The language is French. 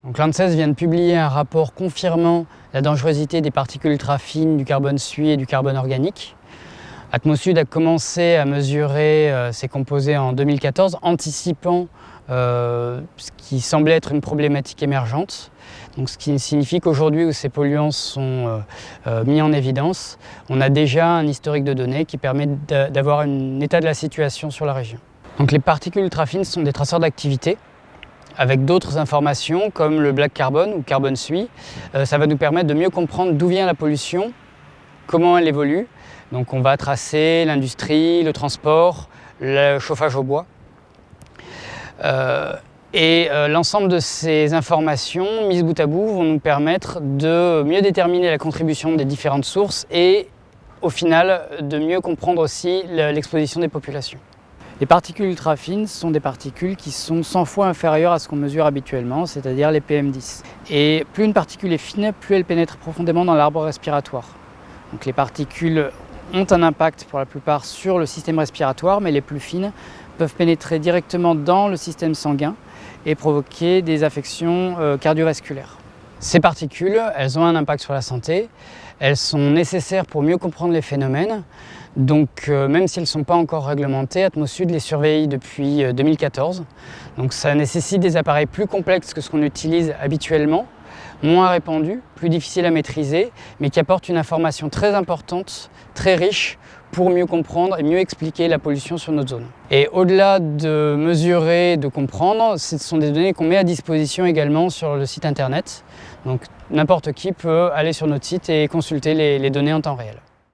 Donc l'ANSES vient de publier un rapport confirmant la dangerosité des particules ultra-fines du carbone suie et du carbone organique. Atmosud a commencé à mesurer ces composés en 2014, anticipant ce qui semblait être une problématique émergente. Donc, ce qui signifie qu'aujourd'hui où ces polluants sont mis en évidence, on a déjà un historique de données qui permet d'avoir un état de la situation sur la région. Donc, les particules ultrafines sont des traceurs d'activité avec d'autres informations comme le black carbone ou carbone suie. Ça va nous permettre de mieux comprendre d'où vient la pollution, comment elle évolue. Donc on va tracer l'industrie, le transport, le chauffage au bois. L'ensemble de ces informations mises bout à bout vont nous permettre de mieux déterminer la contribution des différentes sources et au final de mieux comprendre aussi l'exposition des populations. Les particules ultrafines sont des particules qui sont 100 fois inférieures à ce qu'on mesure habituellement, c'est-à-dire les PM10. Et plus une particule est fine, plus elle pénètre profondément dans l'arbre respiratoire. Donc les particules ont un impact pour la plupart sur le système respiratoire, mais les plus fines peuvent pénétrer directement dans le système sanguin et provoquer des affections cardiovasculaires. Ces particules, elles ont un impact sur la santé, elles sont nécessaires pour mieux comprendre les phénomènes. Donc même si elles ne sont pas encore réglementées, Atmosud les surveille depuis 2014. Donc ça nécessite des appareils plus complexes que ce qu'on utilise habituellement, moins répandus, plus difficiles à maîtriser, mais qui apportent une information très importante, très riche, pour mieux comprendre et mieux expliquer la pollution sur notre zone. Et au-delà de mesurer, de comprendre, ce sont des données qu'on met à disposition également sur le site internet. Donc n'importe qui peut aller sur notre site et consulter les données en temps réel.